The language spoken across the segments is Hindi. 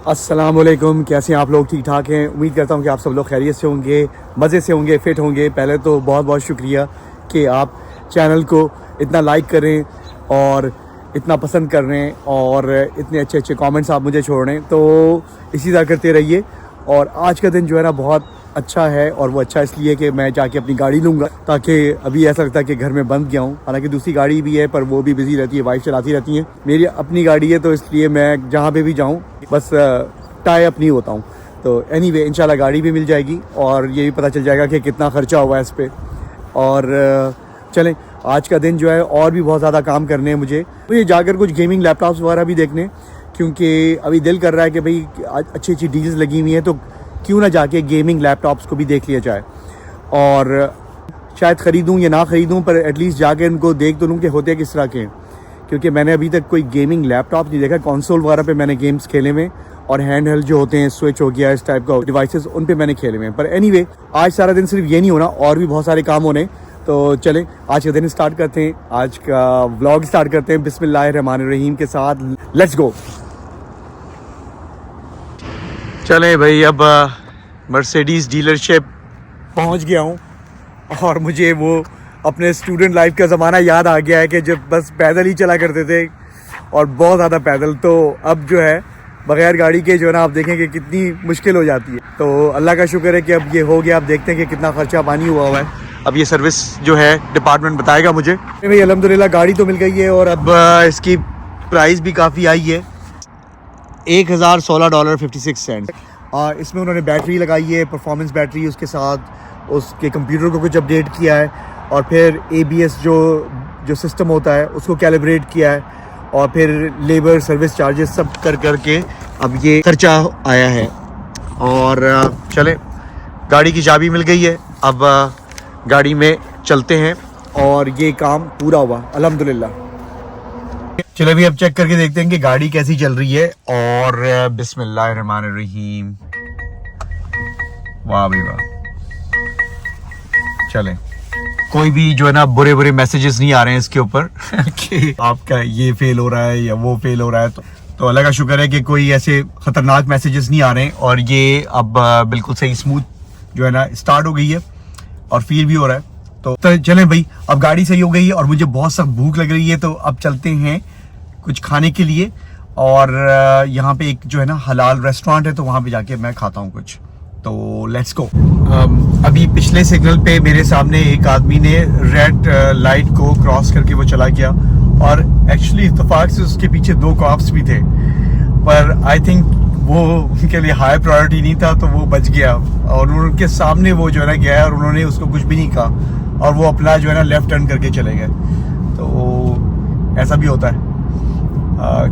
अस्सलाम वालेकुम, कैसे हैं आप लोग? ठीक ठाक हैं? उम्मीद करता हूँ कि आप सब लोग खैरियत से होंगे, मज़े से होंगे, फ़िट होंगे। पहले तो बहुत बहुत शुक्रिया कि आप चैनल को इतना लाइक करें और इतना पसंद कर रहे हैं और इतने अच्छे अच्छे कमेंट्स आप मुझे छोड़ रहे हैं। तो इसी तरह करते रहिए। और आज का दिन जो है ना बहुत अच्छा है, और वो अच्छा इसलिए कि मैं जाके अपनी गाड़ी लूँगा, ताकि अभी ऐसा लगता है कि घर में बंद गया हूँ। हालांकि दूसरी गाड़ी भी है पर वो भी बिज़ी रहती है, वाइफ चलाती रहती है। मेरी अपनी गाड़ी है तो इसलिए मैं जहाँ पे भी जाऊँ बस टाई अप नहीं होता हूँ। तो एनीवे इंशाल्लाह गाड़ी भी मिल जाएगी और ये भी पता चल जाएगा कि कितना ख़र्चा हुआ है इस पर। और चलें, आज का दिन जो है और भी बहुत ज़्यादा काम करने हैं मुझे जाकर कुछ गेमिंग लैपटॉप्स वगैरह भी देखने, क्योंकि अभी दिल कर रहा है कि भाई अच्छी अच्छी डील्स लगी हुई हैं तो क्यों ना जाके गेमिंग लैपटॉप्स को भी देख लिया जाए। और शायद ख़रीदूँ या ना ख़रीदूँ, पर एटलीस्ट जाके इनको देख तो लूँ कि होते किस तरह के हैं, क्योंकि मैंने अभी तक कोई गेमिंग लैपटॉप नहीं देखा। कंसोल वगैरह पे मैंने गेम्स खेले हुए, और हैंड हेल्ड जो होते हैं, स्विच हो गया, इस टाइप का डिवाइसेस, उन पे मैंने खेले हुए हैं। पर एनीवे आज सारा दिन सिर्फ ये नहीं होना, और भी बहुत सारे काम होने। तो चलें आज का दिन स्टार्ट करते हैं, आज का व्लॉग स्टार्ट करते हैं बिस्मिल्लाहिर्रहमानिर्रहीम के साथ। Let's go. चलें भाई, अब मर्सिडीज़ डीलरशिप पहुंच गया हूं, और मुझे वो अपने स्टूडेंट लाइफ का ज़माना याद आ गया है कि जब बस पैदल ही चला करते थे, और बहुत ज़्यादा पैदल। तो अब जो है बग़ैर गाड़ी के जो है ना आप देखें कि कितनी मुश्किल हो जाती है। तो अल्लाह का शुक्र है कि अब ये हो गया। अब देखते हैं कि कितना ख़र्चा पानी हुआ है। अब ये सर्विस जो है डिपार्टमेंट बताएगा मुझे। भाई अल्हम्दुलिल्लाह गाड़ी तो मिल गई है, और अब इसकी प्राइस भी काफ़ी आई है, $1016.56। और इसमें उन्होंने बैटरी लगाई है, परफॉर्मेंस बैटरी, उसके साथ उसके कंप्यूटर को कुछ अपडेट किया है, और फिर ABS जो सिस्टम होता है उसको कैलिब्रेट किया है, और फिर लेबर सर्विस चार्जेस सब करके अब ये खर्चा आया है। और चलें, गाड़ी की चाबी मिल गई है, अब गाड़ी में चलते हैं, और ये काम पूरा हुआ अल्हम्दुलिल्लाह। चलो अभी अब चेक करके देखते हैं कि गाड़ी कैसी चल रही है। और बिस्मिल्लाहिर्रहमानिर्रहीम, वाह भाई वाह। चलें, कोई भी जो है ना बुरे मैसेजेस नहीं आ रहे हैं इसके ऊपर कि आपका ये फेल हो रहा है या वो फेल हो रहा है। तो अल्लाह का शुक्र है कि कोई ऐसे ख़तरनाक मैसेजेस नहीं आ रहे हैं, और ये अब बिल्कुल सही स्मूथ जो है ना स्टार्ट हो गई है, और फील भी हो रहा है। तो चलें भाई, अब गाड़ी सही हो गई है और मुझे बहुत सख्त भूख लग रही है, तो अब चलते हैं कुछ खाने के लिए। और यहाँ पे एक जो है ना हलाल रेस्टोरेंट है, तो वहाँ पे जाके मैं खाता हूँ कुछ। तो लेट्स गो। अभी पिछले सिग्नल पे मेरे सामने एक आदमी ने रेड लाइट को क्रॉस करके वो चला गया, और एक्चुअली इत्तेफाक से उसके पीछे 2 कॉप्स भी थे, पर आई थिंक वो उनके लिए हाई प्रायोरिटी नहीं था, तो वो बच गया। और उनके सामने वो जो है ना गया, और उन्होंने उसको कुछ भी नहीं कहा, और वो अपना जो है ना लेफ्ट टर्न करके चले गए। तो ऐसा भी होता है,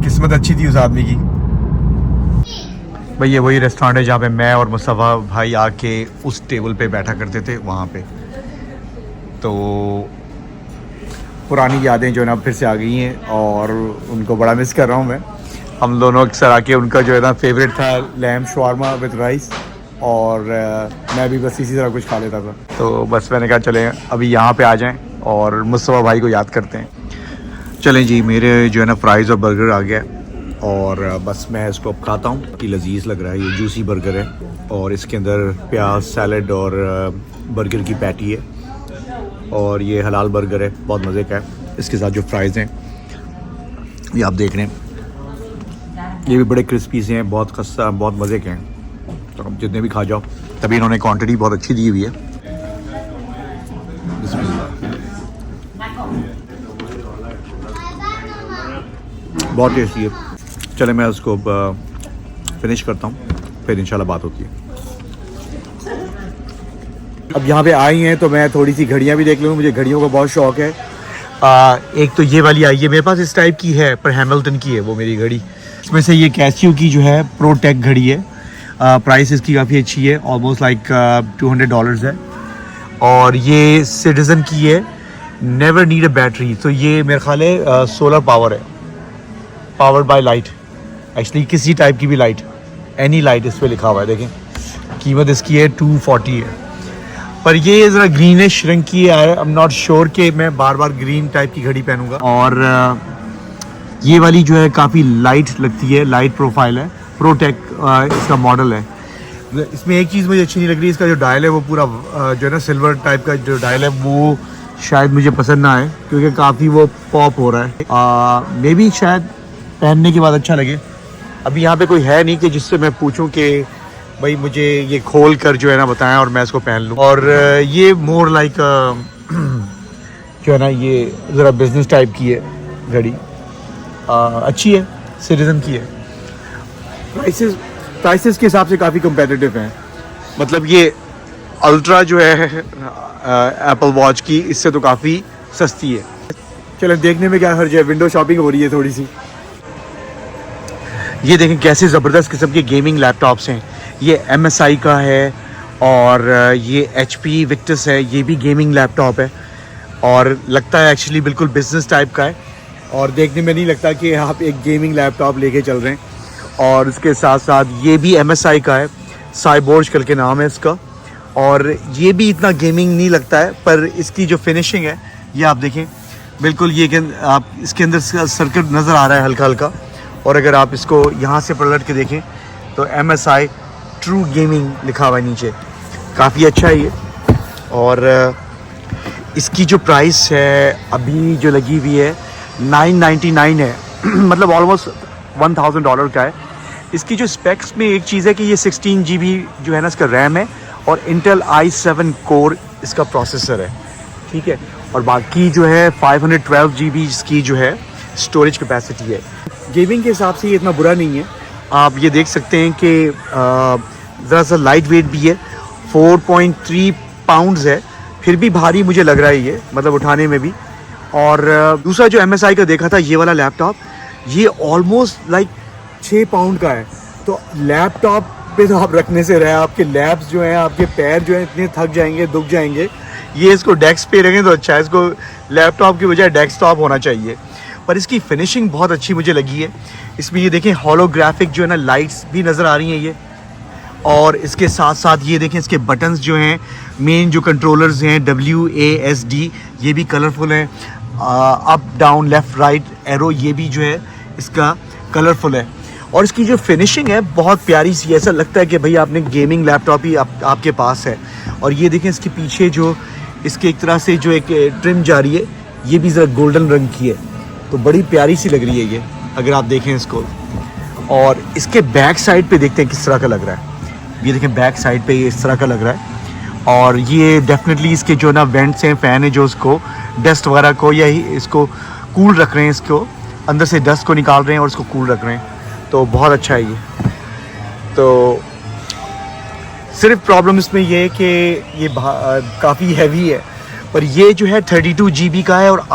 किस्मत अच्छी थी उस आदमी की। भाई ये वही रेस्टोरेंट है जहाँ पे मैं और मुस्तफ़ा भाई आके उस टेबल पे बैठा करते थे वहाँ पे। तो पुरानी यादें जो है ना फिर से आ गई हैं, और उनको बड़ा मिस कर रहा हूँ मैं। हम दोनों अक्सर आके, उनका जो है ना फेवरेट था लैम्ब शवारमा विद राइस, और मैं भी बस इसी तरह कुछ खा लेता था। तो बस मैंने कहा चलें अभी यहाँ पे आ जाएं और मुस्तफ़ा भाई को याद करते हैं। चलें जी, मेरे जो है ना फ्राइज़ और बर्गर आ गया, और बस मैं इसको अब खाता हूँ कि लजीज लग रहा है। ये जूसी बर्गर है, और इसके अंदर प्याज, सैलड और बर्गर की पैटी है, और ये हलाल बर्गर है, बहुत मज़े का है। इसके साथ जो फ्राइज़ हैं ये आप देख रहे हैं, ये भी बड़े क्रिस्पी से हैं, बहुत खस्ता, बहुत मज़े के हैं। तो जितने भी खा जाओ, तभी इन्होंने क्वांटिटी बहुत अच्छी दी हुई है। बहुत टेस्टी है। चले मैं उसको फिनिश करता हूँ, फिर इंशाल्लाह बात होती है। अब यहाँ पे आई हैं तो मैं थोड़ी सी घड़ियाँ भी देख लूँ, मुझे घड़ियों का बहुत शौक़ है। एक तो ये वाली आई है मेरे पास, इस टाइप की है, पर हैमिल्टन की है वो मेरी घड़ी। इसमें से ये कैसियो की जो है प्रो टेक घड़ी है, प्राइस इसकी काफ़ी अच्छी है, ऑलमोस्ट लाइक $200 है। और ये सिटीजन की है, नेवर नीड अ बैटरी। तो ये मेरे ख्याल है सोलर पावर है, पावर्ड बाय लाइट। एक्चुअली किसी टाइप की भी लाइट, एनी लाइट इस पर लिखा हुआ है, देखें। कीमत इसकी है 240 है, पर ये ज़रा ग्रीनिश रंग की है। आई एम नॉट श्योर कि मैं बार बार ग्रीन टाइप की घड़ी पहनूंगा। और ये वाली जो है काफ़ी लाइट लगती है, लाइट प्रोफाइल है, प्रोटेक इसका मॉडल है। इसमें एक चीज़ मुझे अच्छी नहीं लग रही, इसका जो डायल है वो पूरा जो है ना सिल्वर टाइप का जो डायल है वो शायद मुझे पसंद ना आए, क्योंकि काफ़ी वो पॉप हो रहा है। मे बी शायद पहनने के बाद अच्छा लगे। अभी यहाँ पे कोई है नहीं कि जिससे मैं पूछूं कि भाई मुझे ये खोल कर जो है ना बताएं और मैं इसको पहन लूँ। और ये मोर लाइक जो है ना ये ज़रा बिजनेस टाइप की है घड़ी, अच्छी है, सिटीजन की है। प्राइसेस के हिसाब से काफ़ी कंपेटिटिव हैं। मतलब ये अल्ट्रा जो है एप्पल वॉच की, इससे तो काफ़ी सस्ती है। चलो देखने में क्या हर्ज है, विंडो शॉपिंग हो रही है थोड़ी सी। ये देखें कैसे ज़बरदस्त किस्म के गेमिंग लैपटॉप्स हैं। ये MSI का है और ये HP Victus है, ये भी गेमिंग लैपटॉप है और लगता है एक्चुअली बिल्कुल बिजनेस टाइप का है और देखने में नहीं लगता कि आप एक गेमिंग लैपटॉप लेके चल रहे हैं। और उसके साथ साथ ये भी MSI का है, साइबोर्ज करके नाम है इसका, और ये भी इतना गेमिंग नहीं लगता है, पर इसकी जो फिनिशिंग है ये आप देखें बिल्कुल, ये आप इसके अंदर सर्किट नज़र आ रहा है हल्का हल्का, और अगर आप इसको यहाँ से पलट के देखें तो MSI ट्रू गेमिंग लिखा हुआ है नीचे, काफ़ी अच्छा है ये। और इसकी जो प्राइस है अभी जो लगी हुई है 999 है मतलब ऑलमोस्ट $1000 का है। इसकी जो स्पेक्स में एक चीज़ है कि ये 16 GB जो है ना इसका रैम है और इंटेल i7 कोर इसका प्रोसेसर है, ठीक है। और बाकी जो है 512 GB इसकी जो है स्टोरेज कैपेसिटी है। गेमिंग के हिसाब से ये इतना बुरा नहीं है। आप ये देख सकते हैं कि ज़रा सा लाइट वेट भी है, 4.3 पाउंड्स है, फिर भी भारी मुझे लग रहा है ये, मतलब उठाने में भी। और दूसरा जो MSI का देखा था ये वाला लैपटॉप, ये ऑलमोस्ट लाइक 6 पाउंड का है। तो लैपटॉप पे तो आप रखने से रहे, आपके लैप्स जो हैं, आपके पैर जो हैं इतने थक जाएंगे, दुख जाएंगे। ये इसको डेस्क पे रखें तो अच्छा है, इसको लैपटॉप की बजाय डेस्कटॉप होना चाहिए। पर इसकी फिनिशिंग बहुत अच्छी मुझे लगी है। इसमें ये देखें होलोग्राफिक जो है ना लाइट्स भी नज़र आ रही हैं ये, और इसके साथ साथ ये देखें इसके बटन्स जो हैं, मेन जो कंट्रोलर्स हैं WASD, ये भी कलरफुल हैं। Up down left right arrow ये भी जो है इसका कलरफुल है। और इसकी जो फिनिशिंग है बहुत प्यारी सी है, ऐसा लगता है कि भाई आपने गेमिंग लैपटॉप ही आपके पास है। और ये देखें इसके पीछे जो इसके एक तरह से जो एक ट्रिम जा रही है, ये भी ज़रा गोल्डन रंग की है, तो बड़ी प्यारी सी लग रही है ये अगर आप देखें इसको। और इसके बैक साइड पे देखते हैं किस तरह का लग रहा है। ये देखें बैक साइड पे ये इस तरह का लग रहा है। और ये डेफिनेटली इसके जो ना वेंट्स हैं, फ़ैन है जो उसको डस्ट वगैरह को या इसको कूल रख रहे हैं, इसको अंदर से डस्ट को निकाल रहे हैं और इसको कूल रख रहे हैं, तो बहुत अच्छा है ये। तो सिर्फ प्रॉब्लम इसमें ये है कि ये काफ़ी हैवी है, पर ये जो है 32 GB का है और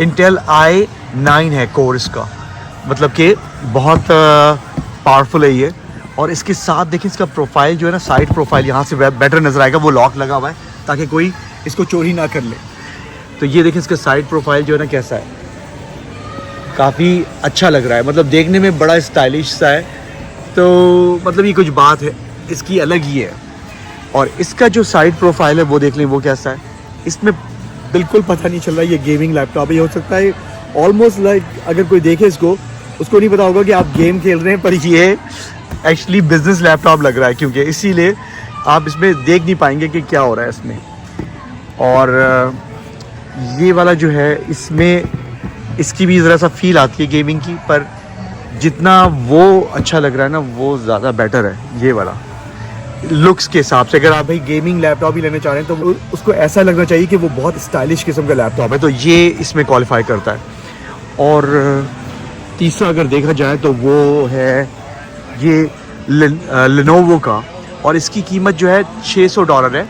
इंटेल i9 है कोर इसका, मतलब कि बहुत पावरफुल है ये। और इसके साथ देखिए इसका प्रोफाइल जो है ना, साइड प्रोफाइल यहाँ से बेटर नज़र आएगा, वो लॉक लगा हुआ है ताकि कोई इसको चोरी ना कर ले। तो ये देखिए इसका साइड प्रोफाइल जो है ना कैसा है, काफ़ी अच्छा लग रहा है, मतलब देखने में बड़ा स्टाइलिश सा है। तो मतलब ये कुछ बात है इसकी अलग ही है। और इसका जो साइड प्रोफाइल है वो देख लें वो कैसा है, इसमें बिल्कुल पता नहीं चल रहा है ये गेमिंग लैपटॉप है। हो सकता है ऑलमोस्ट लाइक अगर कोई देखे इसको, उसको नहीं पता होगा कि आप गेम खेल रहे हैं, पर ये एक्चुअली बिजनेस लैपटॉप लग रहा है, क्योंकि इसीलिए आप इसमें देख नहीं पाएंगे कि क्या हो रहा है इसमें। और ये वाला जो है इसमें इसकी भी ज़रा सा फील आती है गेमिंग की, पर जितना वो अच्छा लग रहा है ना वो ज़्यादा बेटर है ये वाला लुक्स के हिसाब से। अगर आप भाई गेमिंग लैपटॉप ही लेना चाह रहे हैं तो उसको ऐसा लगना चाहिए कि वो बहुत स्टाइलिश किस्म का लैपटॉप है, तो ये इसमें क्वालिफाई करता है। और तीसरा अगर देखा जाए तो वो है ये लेनोवो का, और इसकी कीमत जो है $600 है।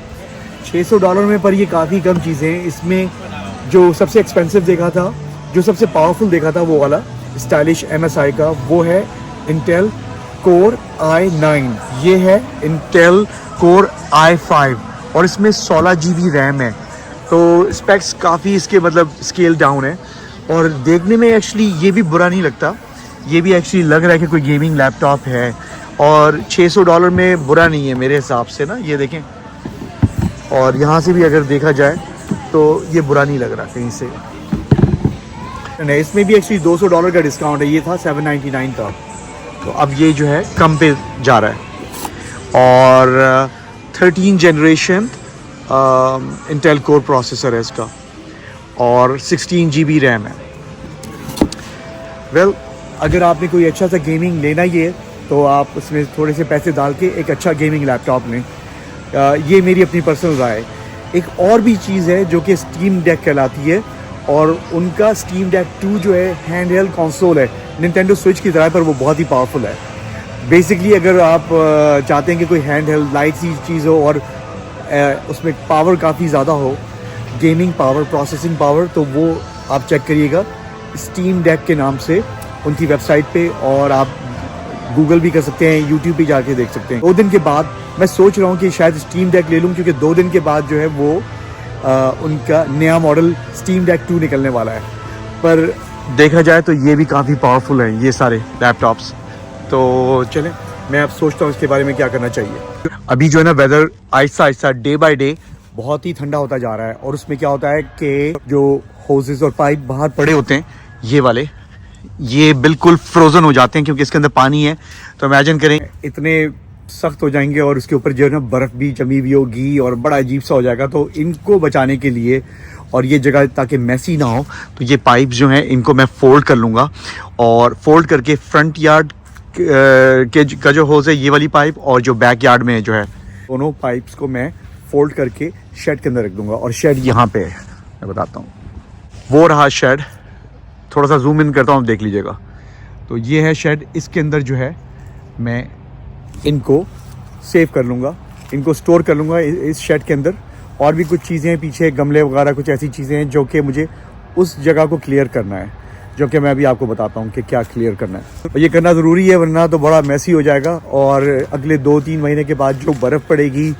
$600 में, पर ये काफ़ी कम चीज़ें हैं। इसमें जो सबसे एक्सपेंसिव देखा था, जो सबसे पावरफुल देखा था वो वाला स्टाइलिश MSI का, वो है इंटेल कोर i9, ये है इंटेल कोर i5 और इसमें 16 GB रैम है। तो स्पेक्स काफ़ी इसके मतलब स्केल डाउन है, और देखने में एक्चुअली ये भी बुरा नहीं लगता, ये भी एक्चुअली लग रहा है कि कोई गेमिंग लैपटॉप है। और $600 में बुरा नहीं है मेरे हिसाब से ना, ये देखें। और यहाँ से भी अगर देखा जाए तो ये बुरा नहीं लग रहा कहीं से नहीं। इसमें भी एक्चुअली $200 का डिस्काउंट है, ये था $799 था। तो अब ये जो है कम पे जा रहा है और 13 जनरेशन इंटेल कोर प्रोसेसर है इसका और 16 GB रैम है। वेल अगर आपने कोई अच्छा सा गेमिंग लेना ही है तो आप उसमें थोड़े से पैसे डाल के एक अच्छा गेमिंग लैपटॉप लें। ये मेरी अपनी पर्सनल राय है। एक और भी चीज़ है जो कि स्टीम डेक कहलाती है और उनका स्टीम डेक 2 जो है हैंड हेल्ड कंसोल है निंटेंडो स्विच की तरह, पर वो बहुत ही पावरफुल है। बेसिकली अगर आप चाहते हैं कि कोई हैंड हेल्ड लाइट सी चीज़ हो और उसमें पावर काफ़ी ज़्यादा हो, गेमिंग पावर, प्रोसेसिंग पावर, तो वो आप चेक करिएगा स्टीम डेक के नाम से उनकी वेबसाइट पे, और आप गूगल भी कर सकते हैं, यूट्यूब पे जाके देख सकते हैं। 2 दिन के बाद मैं सोच रहा हूँ कि शायद स्टीम डेक ले लूँ, क्योंकि 2 दिन के बाद जो है वो उनका नया मॉडल स्टीम डेक 2 निकलने वाला है। पर देखा जाए तो ये भी काफ़ी पावरफुल हैं ये सारे लैपटॉप्स। तो चलें, मैं अब सोचता हूँ इसके बारे में क्या करना चाहिए। अभी जो है ना weather Aahista Aahista day by day बहुत ही ठंडा होता जा रहा है, और उसमें क्या होता है कि जो होसेस और पाइप बाहर पड़े होते हैं ये वाले, ये बिल्कुल फ्रोज़न हो जाते हैं क्योंकि इसके अंदर पानी है। तो इमेजिन करें इतने सख्त हो जाएंगे और उसके ऊपर जो है ना बर्फ़ भी जमी हुई होगी और बड़ा अजीब सा हो जाएगा। तो इनको बचाने के लिए और ये जगह ताकि मैसी ना हो, तो ये पाइप जो हैं इनको मैं फोल्ड कर लूँगा, और फोल्ड करके फ्रंट यार्ड का जो होज़ है ये वाली पाइप, और जो बैक यार्ड में जो है, दोनों पाइप्स को मैं फोल्ड करके शेड के अंदर रख दूँगा। और शेड यहाँ पे है, मैं बताता हूँ, वो रहा शेड। थोड़ा सा जूम इन करता हूँ, देख लीजिएगा। तो ये है शेड, इसके अंदर जो है मैं इनको सेव कर लूँगा, इनको स्टोर कर लूँगा इस शेड के अंदर। और भी कुछ चीज़ें हैं पीछे, गमले वगैरह, कुछ ऐसी चीज़ें हैं जो कि मुझे उस जगह को क्लियर करना है, जो कि मैं अभी आपको बताता हूँ कि क्या क्लियर करना है। और ये करना ज़रूरी है, वरना तो बड़ा मैसी हो जाएगा। और अगले 2-3 महीने के बाद जो बर्फ़ पड़ेगी,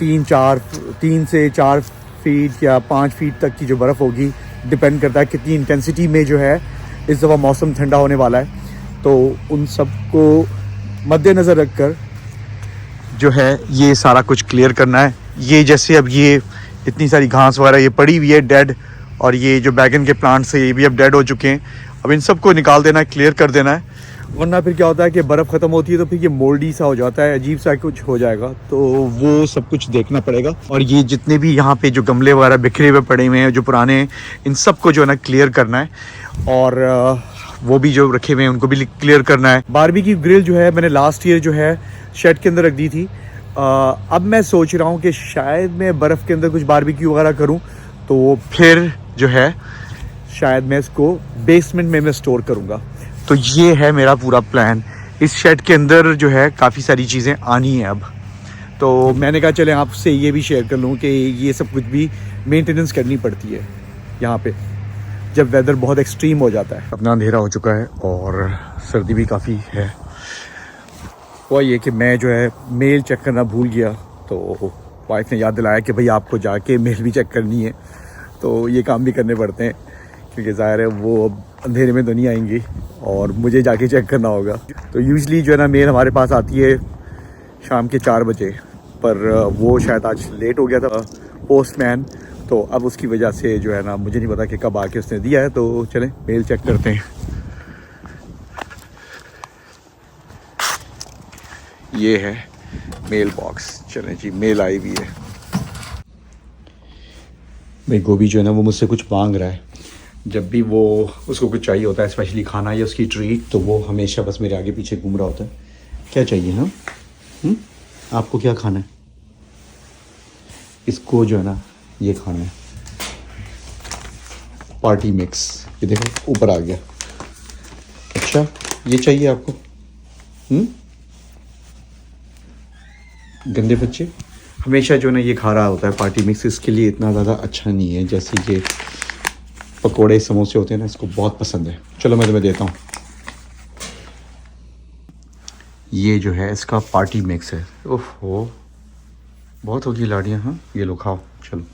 3 से 4 फीट या 5 फीट तक की जो बर्फ़ होगी, डिपेंड करता है कितनी इंटेंसिटी में जो है इस दफ़ा मौसम ठंडा होने वाला है। तो उन सब को मद्देनज़र रख कर जो है ये सारा कुछ क्लियर करना है। ये जैसे अब ये इतनी सारी घास वगैरह ये पड़ी हुई है डेड, और ये जो बैगन के प्लांट्स है ये भी अब डेड हो चुके हैं। अब इन सबको निकाल देना है, क्लियर कर देना है, वरना फिर क्या होता है कि बर्फ़ ख़त्म होती है तो फिर ये मोल्डी सा हो जाता है, अजीब सा कुछ हो जाएगा। तो वो सब कुछ देखना पड़ेगा। और ये जितने भी यहाँ पे जो गमले वगैरह बिखरे हुए पड़े हुए हैं जो पुराने हैं, इन सबको जो है ना क्लियर करना है, और वो भी जो रखे हुए हैं उनको भी क्लियर करना है। बारबेक्यू ग्रिल जो है मैंने लास्ट ईयर जो है शेड के अंदर रख दी थी। अब मैं सोच रहा हूँ कि शायद मैं बर्फ़ के अंदर कुछ बारबेक्यू वगैरह करूँ, तो फिर जो है शायद मैं इसको बेसमेंट में मैं स्टोर करूँगा। तो ये है मेरा पूरा प्लान। इस शेड के अंदर जो है काफ़ी सारी चीज़ें आनी है अब। तो मैंने कहा चलें आपसे ये भी शेयर कर लूँ कि ये सब कुछ भी मेंटेनेंस करनी पड़ती है यहाँ पे जब वेदर बहुत एक्सट्रीम हो जाता है। अपना अंधेरा हो चुका है और सर्दी भी काफ़ी है। वो ये कि मैं जो है मेल चेक करना भूल गया, तो वाइफ ने याद दिलाया कि भाई आपको जाके मेल भी चेक करनी है। तो ये काम भी करने पड़ते हैं क्योंकि ज़ाहिर है वो अब अंधेरे में तो नहीं आएंगी और मुझे जाके चेक करना होगा। तो यूजुअली जो है ना मेल हमारे पास आती है शाम के 4 बजे, पर वो शायद आज लेट हो गया था पोस्टमैन, तो अब उसकी वजह से जो है ना मुझे नहीं पता कि कब आके उसने दिया है। तो चलें मेल चेक करते हैं। ये है मेल बॉक्स। चलें जी, मेल आई हुई है। भाई गोभी जो है ना वो मुझसे कुछ मांग रहा है। जब भी वो उसको कुछ चाहिए होता है, स्पेशली खाना या उसकी ट्रीट, तो वो हमेशा बस मेरे आगे पीछे घूम रहा होता है। क्या चाहिए? हाँ, आपको क्या खाना है? इसको जो है ना ये खाना है, पार्टी मिक्स। ये देखो ऊपर आ गया। अच्छा, ये चाहिए आपको? गंदे बच्चे हमेशा जो है ना ये खा रहा होता है पार्टी मिक्स। इसके लिए इतना ज़्यादा अच्छा नहीं है, जैसे ये पकोड़े समोसे होते हैं ना, इसको बहुत पसंद है। चलो मैं तुम्हें देता हूँ। ये जो है इसका पार्टी मिक्स है। ओहो, बहुत होगी लाड़ियाँ। हाँ, ये लो खाओ। चलो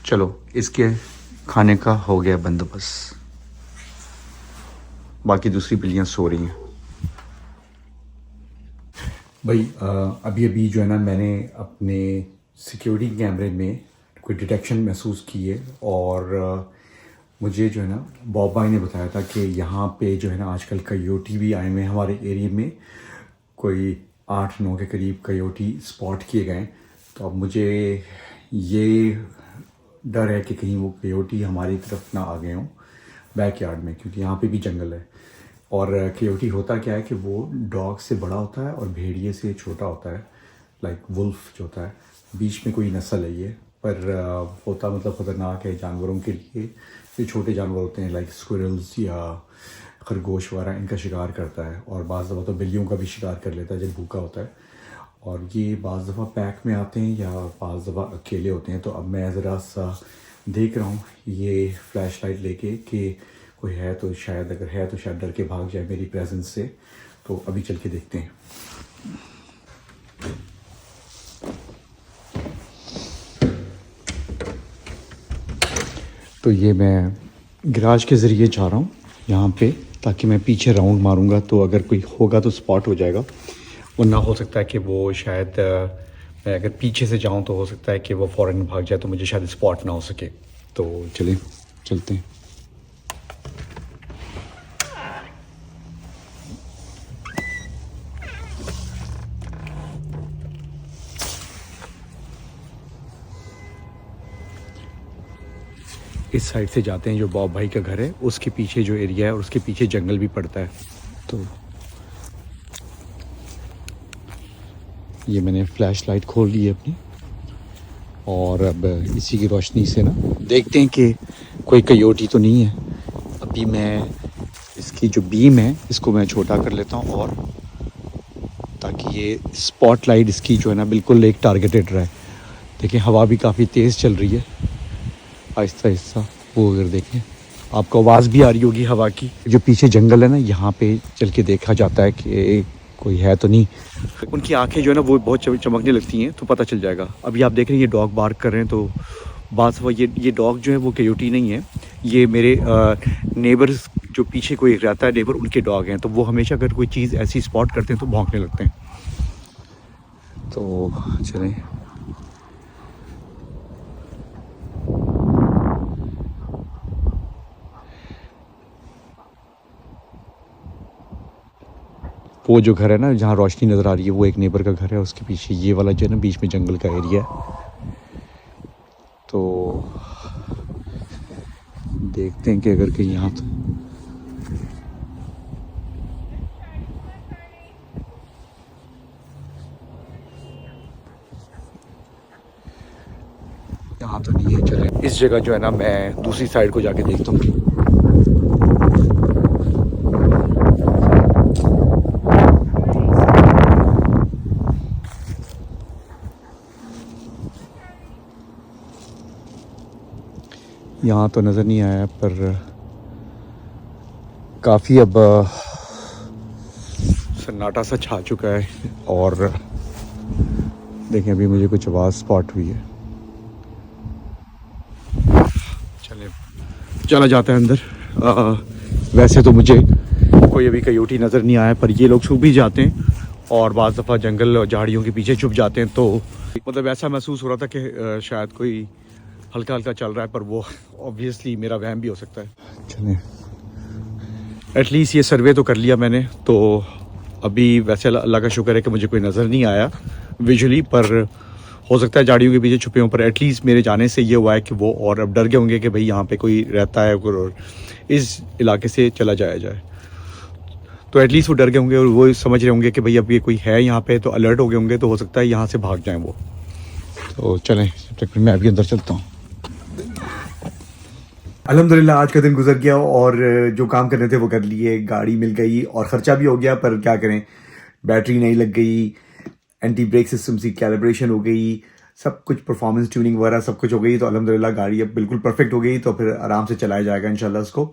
चलो, इसके खाने का हो गया बंदोबस्त। बाकी दूसरी बिल्लियाँ सो रही हैं। भाई अभी जो है ना मैंने अपने सिक्योरिटी कैमरे में कोई डिटेक्शन महसूस की है। और मुझे जो है ना बॉब भाई ने बताया था कि यहाँ पे जो है ना आजकल कयोटी भी आए हुए हैं हमारे एरिया में। कोई 8-9 के करीब कयोटी स्पॉट किए गए। तो अब मुझे ये डर है कि कहीं वो कयोटी हमारी तरफ ना आ गए हों बैकयार्ड में, क्योंकि यहाँ पे भी जंगल है। और कयोटी होता क्या है कि वो डॉग से बड़ा होता है और भेड़िए से छोटा होता है, लाइक वुल्फ जो होता है। बीच में कोई नस्ल है ये, पर होता मतलब ख़तरनाक है जानवरों के लिए। ये छोटे जानवर होते हैं लाइक स्क्विरल्स या खरगोश वगैरह, इनका शिकार करता है। और बाज़ दफ़ा तो बिल्लियों का भी शिकार कर लेता है जब भूखा होता है। और ये बाज़ दफ़ा पैक में आते हैं या बाज़ दफ़ा अकेले होते हैं। तो अब मैं ज़रा सा देख रहा हूँ ये फ्लैश लाइट लेके कि कोई है तो शायद, अगर है तो शायद डर के भाग जाए मेरी प्रेजेंस से। तो अभी चल के देखते हैं। तो ये मैं गैराज के ज़रिए जा रहा हूँ यहाँ पे, ताकि मैं पीछे राउंड मारूंगा तो अगर कोई होगा तो स्पॉट हो जाएगा। वरना हो सकता है कि वो शायद मैं अगर पीछे से जाऊँ तो हो सकता है कि वो फ़ौरन भाग जाए, तो मुझे शायद स्पॉट ना हो सके। तो चलें, चलते हैं। इस साइड से जाते हैं, जो बॉब भाई का घर है उसके पीछे जो एरिया है और उसके पीछे जंगल भी पड़ता है। तो ये मैंने फ्लैश लाइट खोल ली है अपनी, और अब इसी की रोशनी से ना देखते हैं कि कोई कयोटी तो नहीं है। अभी मैं इसकी जो बीम है इसको मैं छोटा कर लेता हूँ, और ताकि ये स्पॉटलाइट इसकी जो है ना बिल्कुल एक टारगेटेड रहे। देखिए हवा भी काफ़ी तेज़ चल रही है, आहिस्ता आहिस्ता। वो अगर देखें आपको आवाज़ भी आ रही होगी हवा की। जो पीछे जंगल है ना, यहाँ पे चल के देखा जाता है कि कोई है तो नहीं। उनकी आंखें जो है ना वो बहुत चमकने लगती हैं, तो पता चल जाएगा। अभी आप देख रहे हैं ये डॉग बार्क कर रहे हैं, तो बात वो ये डॉग जो है वो कयोटी नहीं है। ये मेरे नेबर्स जो पीछे कोई रहता है नेबर, उनके डॉग हैं। तो वो हमेशा अगर कोई चीज़ ऐसी स्पॉट करते हैं तो भौंकने लगते हैं। तो चलें, वो जो घर है ना जहाँ रोशनी नज़र आ रही है वो एक नेबर का घर है। उसके पीछे ये वाला जो है ना बीच में जंगल का एरिया है। तो देखते हैं कि अगर कहीं यहाँ तो यहाँ तो नहीं है। चले इस जगह जो है ना मैं दूसरी साइड को जाके देखता हूँ। यहाँ तो नज़र नहीं आया, पर काफ़ी अब सन्नाटा सा छा चुका है। और देखें अभी मुझे कुछ आवाज़ स्पॉट हुई है। चला जाता है अंदर। वैसे तो मुझे कोई अभी कयोटी नज़र नहीं आया, पर ये लोग छुप भी जाते हैं और बाज़ दफ़ा जंगल और झाड़ियों के पीछे छुप जाते हैं। तो मतलब ऐसा महसूस हो रहा था कि शायद कोई हल्का हल्का चल रहा है, पर वो ऑब्वियसली मेरा वहम भी हो सकता है। चलें, एटलीस्ट ये सर्वे तो कर लिया मैंने। तो अभी वैसे अल्लाह का शुक्र है कि मुझे कोई नज़र नहीं आया विजुअली, पर हो सकता है झाड़ियों के पीछे छुपे हों। पर एटलीस्ट मेरे जाने से ये हुआ है कि वो और अब डर गए होंगे कि भाई यहाँ पे कोई रहता है और इस इलाके से चला जाया जाए। तो एटलीस्ट वो डर गए होंगे और वो समझ रहे होंगे कि भाई अब ये कोई है यहाँ पे, तो अलर्ट हो गए होंगे। तो हो सकता है यहाँ से भाग जाएं वो। तो चलें, मैं अभी अंदर चलता हूँ। अल्हम्दुलिल्लाह आज का दिन गुजर गया और जो काम करने थे वो कर लिए, गाड़ी मिल गई और ख़र्चा भी हो गया। पर क्या करें, बैटरी नहीं लग गई, एंटी ब्रेक सिस्टम की कैलिब्रेशन हो गई, सब कुछ परफॉर्मेंस ट्यूनिंग वगैरह सब कुछ हो गई। तो अल्हम्दुलिल्लाह गाड़ी अब बिल्कुल परफेक्ट हो गई। तो फिर आराम से चलाया जाएगा इंशाल्लाह उसको।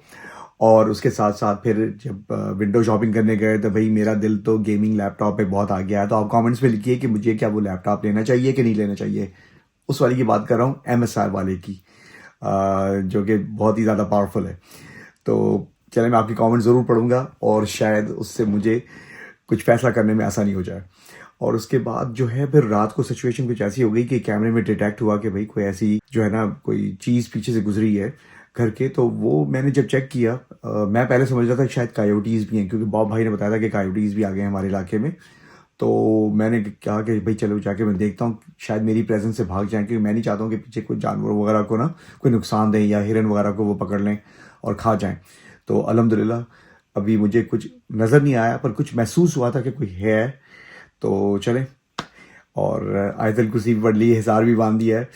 और उसके साथ साथ फिर जब विंडो शॉपिंग करने गए तो भाई मेरा दिल तो गेमिंग लैपटॉप पे बहुत आ गया है। तो आप कमेंट्स में लिखिए कि मुझे क्या वो लैपटॉप लेना चाहिए कि नहीं लेना चाहिए। उस वाले की बात कर रहा हूँ, MSI वाले की, जो कि बहुत ही ज़्यादा पावरफुल है। तो चलें, मैं आपकी कमेंट ज़रूर पढ़ूंगा और शायद उससे मुझे कुछ फैसला करने में आसानी हो जाए। और उसके बाद जो है फिर रात को सिचुएशन कुछ ऐसी हो गई कि कैमरे में डिटेक्ट हुआ कि भाई कोई ऐसी जो है ना कोई चीज़ पीछे से गुजरी है घर के। तो वो मैंने जब चेक किया मैं पहले समझ रहा था कि शायद कायोटीज़ भी हैं, क्योंकि बॉब भाई ने बताया था कि कायोटीज़ भी आ गए हैं हमारे इलाके में। तो मैंने कहा कि भाई चलो जाके मैं देखता हूँ, शायद मेरी प्रेजेंस से भाग जाएं, क्योंकि मैं नहीं चाहता हूँ कि पीछे कोई जानवर वगैरह को ना कोई नुकसान दें या हिरन वगैरह को वो पकड़ लें और खा जाएं। तो अल्हम्दुलिल्लाह अभी मुझे कुछ नज़र नहीं आया, पर कुछ महसूस हुआ था कि कोई है। तो चलें, और आयतल कुर्सी भी पढ़ ली, हिसार भी बांध दिया है।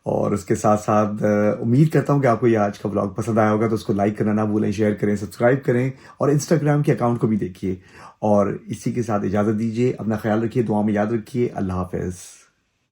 और उसके साथ साथ उम्मीद करता हूँ कि आपको ये आज का व्लॉग पसंद आया होगा। तो उसको लाइक करना ना भूलें, शेयर करें, सब्सक्राइब करें और इंस्टाग्राम के अकाउंट को भी देखिए। और इसी के साथ इजाज़त दीजिए, अपना ख्याल रखिए, दुआ में याद रखिए। अल्लाह हाफ़िज़।